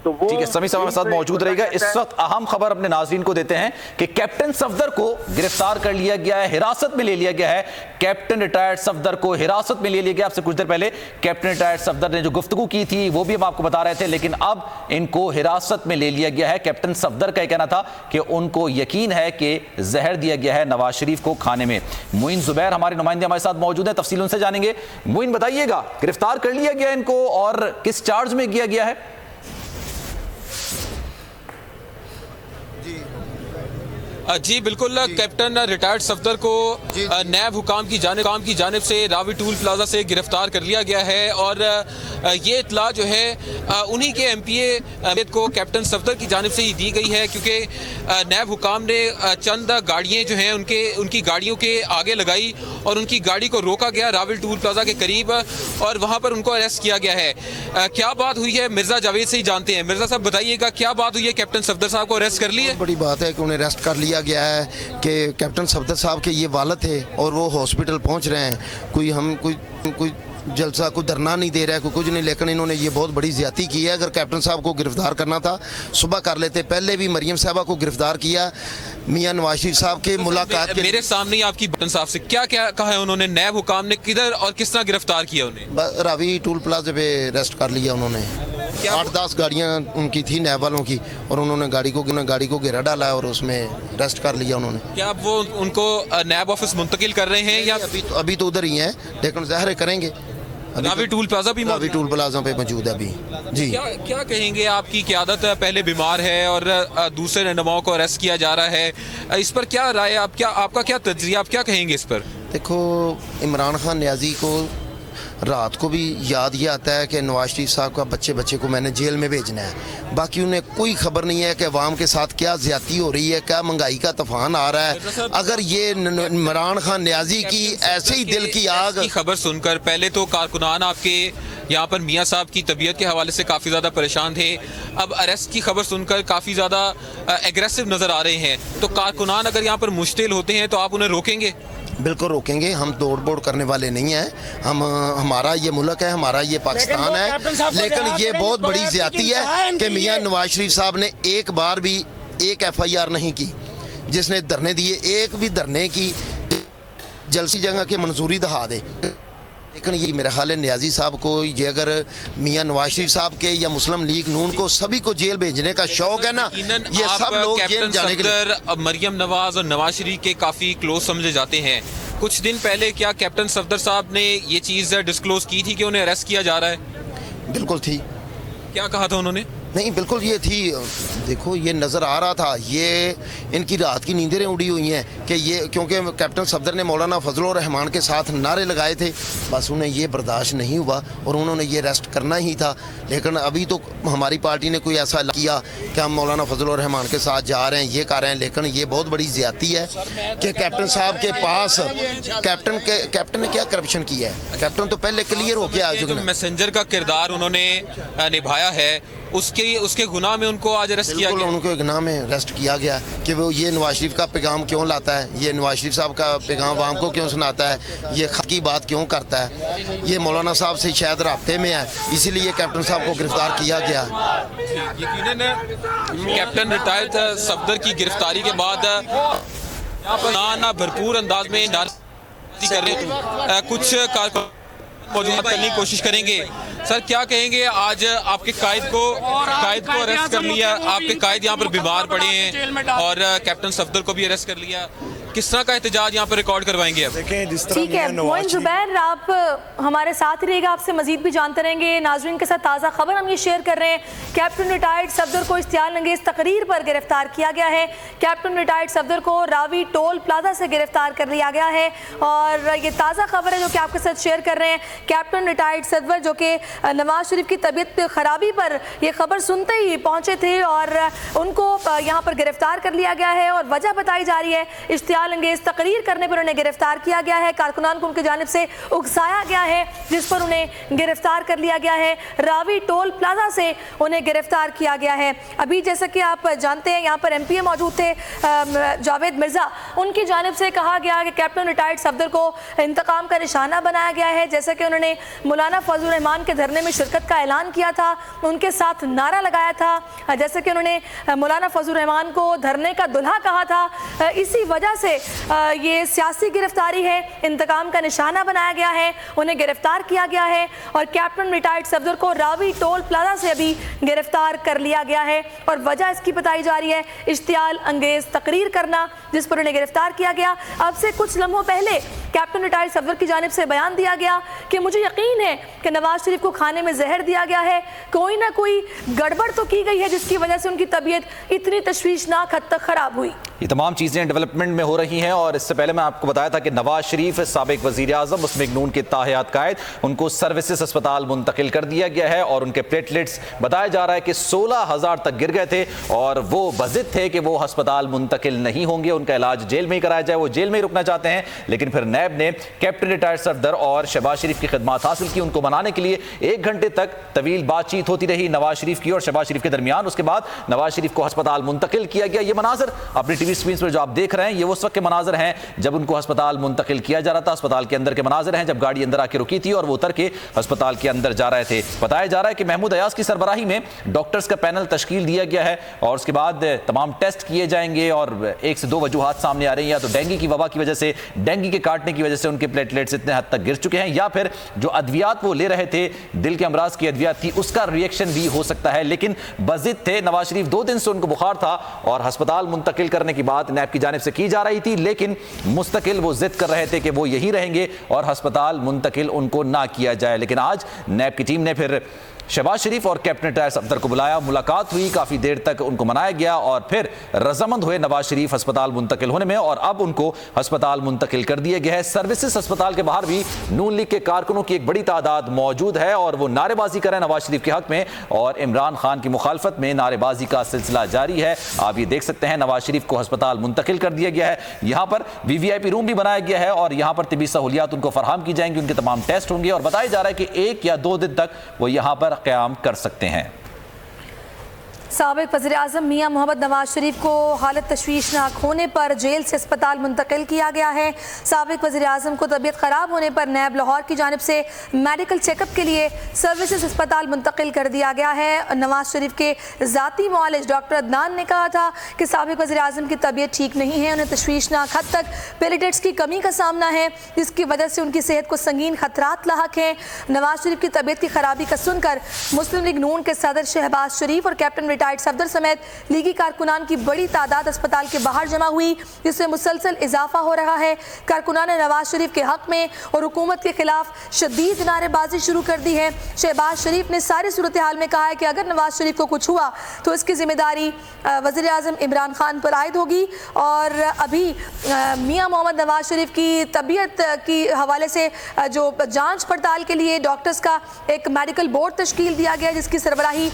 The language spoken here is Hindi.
तो वो ठीक है, सभी समय साथ मौजूद रहेगा। इस वक्त अहम खबर अपने नाज़रीन को देते हैं कि कैप्टन सफदर को गिरफ्तार कर लिया गया है, हिरासत में ले लिया गया है। कैप्टन रिटायर्ड सफदर को हिरासत में ले लिया गया। आपसे कुछ देर पहले कैप्टन रिटायर्ड सफदर ने जो गुफ्तगू की थी वो भी हम आपको बता रहे थे, लेकिन अब इनको हिरासत में ले लिया गया है। कैप्टन सफदर का कहना था कि उनको यकीन है कि जहर दिया गया है नवाज शरीफ को खाने में। मोइन जुबैर हमारे नुमाइंदे हमारे साथ मौजूद है, तफसील उनसे जानेंगे। मोइन, बताइएगा, गिरफ्तार कर लिया गया इनको और किस चार्ज में किया गया है? जी बिल्कुल, कैप्टन रिटायर्ड सफदर को नैब हुकाम की जानिब से रावी टूल प्लाजा से गिरफ्तार कर लिया गया है और ये इतला जो है उन्हीं के MPA को कैप्टन सफदर की जानिब से ही दी गई है, क्योंकि नैब हुकाम ने चंद गाड़ियाँ जो हैं उनकी गाड़ियों के आगे लगाई और उनकी गाड़ी को रोका गया रावी टूल प्लाजा के करीब और वहाँ पर उनको अरेस्ट किया गया है। क्या बात हुई है मिर्ज़ा जावेद से ही जानते हैं। मिर्ज़ा साहब बताइएगा, क्या बात हुई है? कैप्टन सफदर साहब को अरेस्ट कर लिया? बड़ी बात है कि उन्हें अरेस्ट कर लिया गया है कि कैप्टन सफदर साहब के ये वालिद थे और वो हॉस्पिटल पहुंच रहे हैं। कोई जलसा, कोई धरना नहीं दे रहा है, कोई कुछ नहीं, लेकिन इन्होंने ये बहुत बड़ी ज्यादती की है। अगर कैप्टन साहब को गिरफ्तार करना था सुबह कर लेते। पहले भी मरियम साहबा को गिरफ्तार किया मियां नवाज शरीफ साहब के मुलाकात के। मेरे सामने आपकी कैप्टन साहब से क्या क्या कहा है उन्होंने? नैब हुकाम ने किधर और किस तरह गिरफ्तार किया उन्हें? रावी टूल प्लाजा पे अरेस्ट कर लिया उन्होंने। 8-10 गाड़ियाँ उनकी थी नैब वालों की और उन्होंने गाड़ी को घेरा डाला और उसमें अरेस्ट कर लिया उन्होंने। क्या अब वो उनको नैब ऑफिस मुंतकिल कर रहे हैं या अभी तो उधर ही हैं, लेकिन ज़ाहिर करेंगे। रावी टूल प्लाजा भी रावी टूल प्लाजा पे मौजूद है अभी। जी, क्या कहेंगे? आपकी क़यादत पहले बीमार है और दूसरे रहनुमाओं को अरेस्ट किया जा रहा है, इस पर क्या राय? आपका क्या तजरिया, आप क्या कहेंगे इस पर? देखो, इमरान खान न्याजी को रात को भी याद ये आता है कि नवाज शरीफ साहब का बच्चे को मैंने जेल में भेजना है। बाकी उन्हें कोई खबर नहीं है कि अवाम के साथ क्या ज्यादती हो रही है, क्या महंगाई का तूफान आ रहा है। अगर ये इमरान खान न्याजी की ऐसे ही दिल की आग की खबर सुनकर पहले तो कारकुनान आपके यहाँ पर मियाँ साहब की तबीयत के हवाले से काफ़ी ज़्यादा परेशान थे, अब अरेस्ट की खबर सुनकर काफ़ी ज़्यादा एग्रेसिव नज़र आ रहे हैं, तो कारकुनान अगर यहाँ पर मुश्तिल होते हैं तो आप उन्हें रोकेंगे? बिल्कुल रोकेंगे। हम तोड़ बोड़ करने वाले नहीं हैं। हमारा ये मुल्क है, हमारा ये पाकिस्तान है, लेकिन ये बहुत बड़ी ज्यादती है कि मियां नवाज शरीफ साहब ने एक बार भी एक FIR नहीं की जिसने धरने दिए। एक भी धरने की जलसी जगह की मंजूरी दिखा दे। लेकिन ये मेरा ख्याल है न्याजी साहब को ये अगर मियां नवाज शरीफ साहब के या मुस्लिम लीग नून को सभी को जेल भेजने का शौक है ना, ये सब लोग जेल जाने के लिए। मरियम नवाज और नवाज शरीफ के काफ़ी क्लोज समझे जाते हैं। कुछ दिन पहले क्या कैप्टन सफदर साहब ने ये चीज़ डिस्क्लोज की थी कि उन्हें अरेस्ट किया जा रहा है? बिल्कुल थी। क्या कहा था उन्होंने? नहीं, बिल्कुल ये थी। देखो, ये नज़र आ रहा था, ये इनकी रात की नींदें उड़ी हुई हैं कि ये, क्योंकि कैप्टन सफदर ने मौलाना फजलुर रहमान के साथ नारे लगाए थे, बस उन्हें ये बर्दाश्त नहीं हुआ और उन्होंने ये अरेस्ट करना ही था। लेकिन अभी तो हमारी पार्टी ने कोई ऐसा किया कि हम मौलाना फजलुर रहमान के साथ जा रहे हैं, ये कर रहे हैं, लेकिन ये बहुत बड़ी ज्यादती है कि कैप्टन साहब के पास कैप्टन ने क्या करप्शन किया है? कैप्टन तो पहले क्लियर होके आ चुके हैं। मैसेंजर का किरदार उन्होंने निभाया है, उसके गुनाह में उनको आज अरेस्ट किया गया। उनको गुनाह में अरेस्ट किया गया कि वो ये नवाज शरीफ का पैगाम क्यों लाता है, ये नवाज शरीफ साहब का पैगाम आवाम को क्यों सुनाता है, ये हक की बात क्यों करता है, ये मौलाना साहब से शायद राब्ते में है, इसीलिए कैप्टन साहब को गिरफ्तार किया गया। यकीनन कैप्टन रिटायर्ड सफदर की गिरफ्तारी के बाद यहाँ पर भरपूर अंदाज में नारेबाजी कर रहे कुछ कारकुन मौजूद करने की कोशिश करेंगे। सर, क्या कहेंगे? आज आपके कायद को अरेस्ट कर लिया, आपके कायद यहाँ पर बीमार पड़े हैं और कैप्टन सफदर को भी अरेस्ट कर लिया, किस तरह का एहतजाज यहाँ पर रिकॉर्ड करवाएंगे? अब देखें जिस तरह ठीक है। मोइन जुबैर, आप हमारे साथ ही रहेगा, आपसे मजीद भी जानते रहेंगे। नाजरीन के साथ ताज़ा खबर हम ये शेयर कर रहे हैं, कैप्टन रिटायर्ड सफदर को इश्तियाल अंगेज तकरीर पर गिरफ्तार किया गया है। कैप्टन रिटायर्ड सफदर को रावी टोल प्लाजा से गिरफ्तार कर लिया गया है और ये ताज़ा खबर है जो कि आपके साथ शेयर कर रहे हैं। कैप्टन रिटायर्ड सफदर जो कि नवाज शरीफ की तबीयत खराबी पर यह खबर सुनते ही पहुंचे थे और उनको यहाँ पर गिरफ्तार कर लिया गया है और वजह बताई जा रही है इश्तियाल इश्तियाल अंगेज तकरीर करने पर उन्हें गिरफ्तार किया गया है। कारकुनान को उनकी जानिब से उकसाया गया है, जिस पर उन्हें गिरफ्तार कर लिया गया है। रावी टोल प्लाजा से उन्हें गिरफ्तार किया गया है। अभी जैसा कि आप जानते हैं यहाँ पर MPA मौजूद थे, जावेद मिर्जा, उनकी जानिब से कहा गया कि कैप्टन रिटायर्ड सफदर को इंतकाम का निशाना बनाया गया है। जैसा कि उन्होंने मौलाना फजलुर रहमान के धरने में शिरकत का ऐलान किया था, उनके साथ नारा लगाया था, जैसे कि उन्होंने मौलाना फजलुर रहमान को धरने का दुल्हा कहा था। इसी वजह से ये सियासी गिरफ्तारी है, इंतकाम का निशाना बनाया गया है, उन्हें गिरफ्तार किया गया है और कैप्टन रिटायर्ड सफदर को रावी टोल प्लाजा से अभी गिरफ्तार कर लिया गया है। और वजह इसकी बताई जा रही है इश्तियाल अंगेज तकरीर करना, जिस पर उन्हें गिरफ्तार किया गया। अब से कुछ लम्हों पहले कैप्टन रिटायर्ड सफदर की जानिब से बयान दिया गया कि मुझे यकीन है कि नवाज शरीफ को खाने में जहर दिया गया है, कोई ना कोई गड़बड़ तो की गई है जिसकी वजह से उनकी तबीयत इतनी तशवीशनाक हद तक खराब हुई। ये तमाम चीज़ें डेवलपमेंट में हो रही हैं और इससे पहले मैं आपको बताया था कि नवाज शरीफ साबिक वज़ीर आज़म मुस्लिम लीग नून के ताहियात कायद, उनको सर्विसेज अस्पताल मुंतकिल कर दिया गया है और उनके प्लेटलेट्स बताया जा रहा है कि 16,000 तक गिर गए थे और वो बज़िद थे कि वो अस्पताल मुंतकिल नहीं होंगे, उनका इलाज जेल में ही कराया जाए, वो जेल में ही रुकना चाहते हैं। लेकिन फिर नैब ने कैप्टन रिटायर्ड सफदर और शहबाज शरीफ की खिदमत हासिल की। उनको मनाने के लिए 1 घंटे तक तवील बातचीत होती रही नवाज शरीफ की और शहबाज शरीफ के दरमियान। उसके बाद नवाज शरीफ को अस्पताल मुंतकिल किया गया। ये मनाजर अपनी टीवी स्क्रीन पर जो आप देख रहे हैं, ये उस वक्त के मनाजर हैं जब उनको अस्पताल मुंतकिल किया जा रहा था। अस्पताल के अंदर के मनाजर हैं जब गाड़ी अंदर आके रुकी थी और वो उतर के अस्पताल के अंदर जा रहे थे। बताया जा रहा है कि महमूद अयाज की सरबराही में डॉक्टर्स का पैनल तश्कील दिया गया है और उसके बाद तमाम टेस्ट किए जाएंगे और 1 से 2 वजूहात सामने आ रही हैं। या तो डेंगू की वबा की वजह से, डेंगू के काटने की वजह से उनके प्लेटलेट्स इतने हद तक गिर चुके हैं, या फिर जो अद्वियात वो ले रहे थे, दिल के अमराज की अद्वियात थी, उसका रिएक्शन भी हो सकता है। लेकिन बज़िद थे नवाज शरीफ, 2 दिन से उनको बुखार था और अस्पताल मुंतकिल करने की बात नैब की जानिब से की जा रही थी, लेकिन मुस्तकिल वो जिद कर रहे थे कि वो यही रहेंगे और अस्पताल मुंतकिल उनको ना किया जाए। लेकिन आज नैब की टीम ने फिर शहबाज शरीफ और कैप्टन रिटायर्ड सफदर को बुलाया, मुलाकात हुई, काफ़ी देर तक उनको मनाया गया और फिर रजामंद हुए नवाज शरीफ अस्पताल मुंतकिल होने में और अब उनको अस्पताल मुंतकिल कर दिया गया है। सर्विसेज अस्पताल के बाहर भी नून लीग के कारकुनों की एक बड़ी तादाद मौजूद है और वो नारेबाजी कर रहे हैं नवाज शरीफ के हक में और इमरान खान की मुखालफत में नारेबाजी का सिलसिला जारी है। आप ये देख सकते हैं नवाज शरीफ को अस्पताल मुंतकिल कर दिया गया है। यहाँ पर VVIP रूम भी बनाया गया है और यहाँ पर तिबी सहूलियात उनको फराहम की जाएंगी, उनके तमाम टेस्ट होंगे और बताया जा रहा है कि 1 या 2 दिन तक वो यहाँ पर क़याम कर सकते हैं। साबिक वज़ीर आज़म मियां मोहम्मद नवाज शरीफ को हालत तशवीशनाक होने पर जेल से अस्पताल मुंतकिल किया गया है। साबिक वज़ीर आज़म को तबीयत ख़राब होने पर नैब लाहौर की जानिब से मेडिकल चेकअप के लिए सर्विसेज अस्पताल मुंतकिल कर दिया गया है। नवाज शरीफ के ज़ाती मुआलिज डॉक्टर अदनान ने कहा था कि साबिक वज़ीर आज़म की तबीयत ठीक नहीं है, उन्हें तशवीशनाक हद तक प्लेटलेट्स की कमी का सामना है, जिसकी वजह से उनकी सेहत को संगीन खतरात लाहक हैं। नवाज शरीफ की तबीयत की खराबी का सुनकर मुस्लिम लीग नून के सदर शहबाज शरीफ और कैप्टन रिटायर्ड सफदर समेत लीगी कारकुनान की बड़ी तादाद अस्पताल के बाहर जमा हुई, जिसमें मुसलसल इजाफा हो रहा है। कारकुनान ने नवाज शरीफ के हक में और हुकूमत के खिलाफ शदीद नारेबाजी शुरू कर दी है। शहबाज शरीफ ने सारी सूरत हाल में कहा है कि अगर नवाज शरीफ को कुछ हुआ तो इसकी जिम्मेदारी वज़ीर आज़म इमरान खान पर आयद होगी। और अभी मियां मोहम्मद नवाज शरीफ की तबीयत की हवाले से जो जांच पड़ताल के लिए डॉक्टर्स का एक मेडिकल बोर्ड तश्कील दिया गया, जिसकी सरबराही